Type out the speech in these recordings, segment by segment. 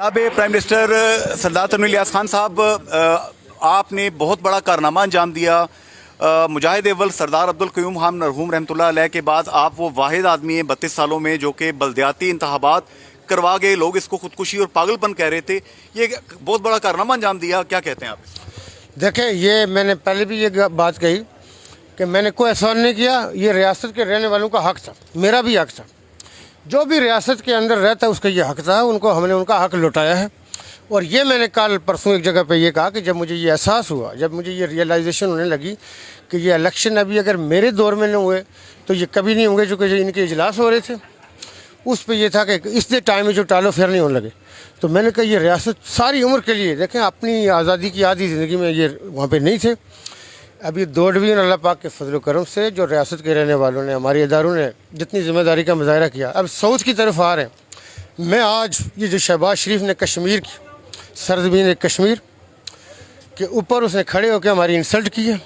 जनाब prime minister सरदार तनवीर इलियास खान साहब, आपने बहुत बड़ा कारनामा अंजाम दिया। मुजाहिद अव्वल सरदार अब्दुल क़य्यूम खान मरहूम रहमतुल्लाह अलैह के बाद आप वो वाहिद आदमी हैं 32 सालों में जो कि बल्दियाती इंतखाबात करवा गए। लोग इसको खुदकुशी और पागलपन कह रहे थे। ये बहुत बड़ा कारनामा अंजाम दिया, क्या कहते हैं आप? देखें, ये मैंने पहले भी ये बात कही कि मैंने कोई एहसान नहीं किया। ये रियासत के रहने वालों का हक था, मेरा भी हक था। जो भी रियासत के अंदर रहता है उसका ये हक था, हमने उनका हक लौटाया है। और ये मैंने कल परसों एक जगह पे ये कहा कि जब मुझे ये एहसास हुआ, जब मुझे ये रियलाइजेशन होने लगी कि ये इलेक्शन अभी अगर मेरे दौर में न हुए तो ये कभी नहीं होंगे, चूँकि इनके इजलास हो रहे थे, उस पर यह था कि इसने टाइम में जो टालो फेर नहीं होने लगे। तो मैंने कहा ये रियासत सारी उम्र के लिए, देखें अपनी आज़ादी की आधी ज़िंदगी में ये वहाँ पे नहीं थे। अब ये 2 डिवीज़न अल्लाह पाक के फजल करम से जो रियासत के रहने वालों ने, हमारे इदारों ने जितनी ज़िम्मेदारी का मुजाहरा किया, अब साउथ की तरफ आ रहे हैं। मैं आज ये जो शहबाज शरीफ ने कश्मीर की सरजमीन कश्मीर के ऊपर उसने खड़े होकर हमारी इंसल्ट की है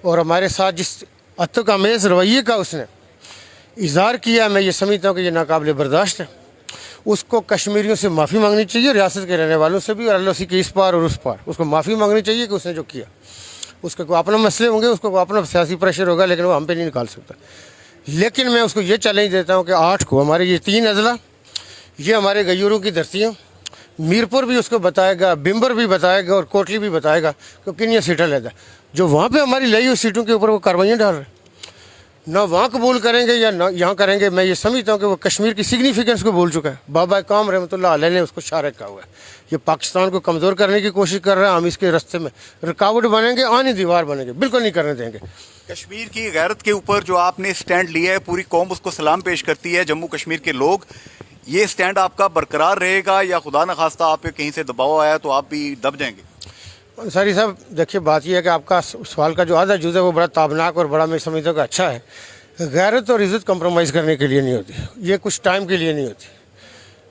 और हमारे साथ जिस अतक आमेज़ रवैये का उसने इजहार किया, मैं ये समझता हूँ कि ये नाकाबिल बर्दाश्त है। उसको कश्मीरियों से माफ़ी मांगनी चाहिए, रियासत के रहने वालों से भी, और अल्लाह के इस पार और उस पार उसको माफ़ी मांगनी चाहिए कि उसने जो किया। उसके कोई अपना मसले होंगे, उसको कोई अपना सियासी प्रेशर होगा, लेकिन वो हम पे नहीं निकाल सकता। लेकिन मैं उसको ये चैलेंज देता हूँ कि 8 को हमारे ये 3 अजला, ये हमारे गयूरों की धरतियाँ, मीरपुर भी उसको बताएगा, बिम्बर भी बताएगा और कोटली भी बताएगा कि किन ये सीटें लेता। जो वहाँ पे हमारी लई हुई सीटों के ऊपर वो कार्रवाइयाँ डाल रहे, ना वहाँ कबूल करेंगे या ना यहाँ करेंगे। मैं ये समझता हूँ कि वो कश्मीर की सिग्निफिकेंस को भूल चुका है। बाबा काम रहमतुल्लाह अलैह ने उसको शारिक कहा हुआ है। ये पाकिस्तान को कमज़ोर करने की कोशिश कर रहा है। हम इसके रास्ते में रुकावट बनेंगे, आनी दीवार बनेंगे, बिल्कुल नहीं करने देंगे। कश्मीर की गैरत के ऊपर जो आपने स्टैंड लिया है, पूरी कौम उसको सलाम पेश करती है, जम्मू कश्मीर के लोग। ये स्टैंड आपका बरकरार रहेगा या खुदा न खास्ता आप पे कहीं से दबाव आया तो आप भी दब जाएंगे? अंसारी साहब, देखिए बात यह है कि आपका सवाल का जो आधा जुज़ है वो बड़ा ताबनाक और बड़ा मैं समझता हूँ कि अच्छा है। गैरत और इज़्ज़त कंप्रोमाइज़ करने के लिए नहीं होती, ये कुछ टाइम के लिए नहीं होती।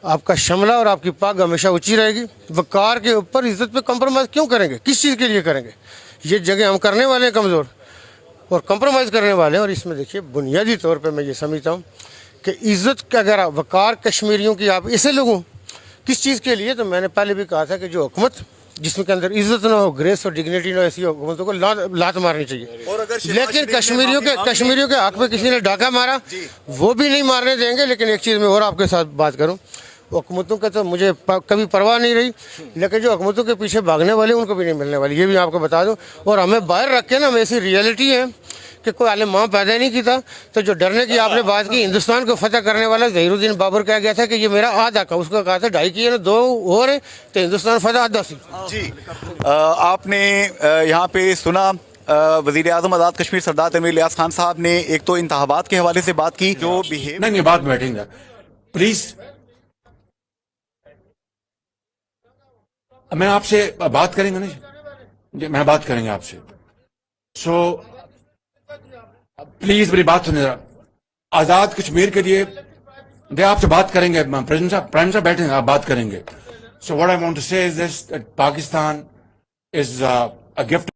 आपका शमला और आपकी पाग हमेशा ऊँची रहेगी। वक़ार के ऊपर इज़्ज़त पे कंप्रोमाइज़ क्यों करेंगे? किस चीज़ के लिए करेंगे? ये जगह हम करने वाले हैं कमज़ोर और कंप्रोमाइज़ करने वाले हैं। और इसमें देखिए बुनियादी तौर पर मैं ये समझता हूँ कि इज़्ज़त का अगर वक़ार कश्मीरियों की आप इसे लोगों किस चीज़ के लिए, तो मैंने पहले भी कहा था कि जो हुकूमत जिसमें के अंदर इज्जत ना हो, ग्रेस और डिग्निटी ना हो, ऐसी हुकूमतों को लात मारनी चाहिए। लेकिन कश्मीरियों के हक में किसी ने डाका मारा, वो भी नहीं मारने देंगे। लेकिन एक चीज़ मैं और आपके साथ बात करूं, हुकूमतों का तो मुझे कभी परवाह नहीं रही, लेकिन जो हुकूमतों के पीछे भागने वाले उनको भी नहीं मिलने वाली, ये भी आपको बता दूं। और हमें बाहर रख के ना, हमें ऐसी रियलिटी है कि कोई आलिम माँ पैदा नहीं की था। तो जो डरने की आपने बात की, हिंदुस्तान को फतह करने वाला ज़हीरुद्दीन बाबर कह गया था कि ये मेरा आधा का, उसको कहा था 2.5 किए ना 2 और तो हिंदुस्तान फतह आधा सी। जी, आपने यहाँ पे सुना वज़ीर आज़म आज़ाद कश्मीर सरदार तनवीर इलियास खान साहब ने एक तो इंतखाबात के हवाले से बात की, जो बिहेव नहीं बात बैठेंगे प्लीज। मैं आपसे बात करेंगे नहीं, मैं बात करेंगे आपसे। सो प्लीज मेरी बात सुनिए जरा। आजाद कश्मीर के लिए दे आपसे बात करेंगे, प्रेसिडेंट साहब, प्राइम साहब बैठेंगे, आप बात करेंगे। So what I want to say is this, that Pakistan is a gift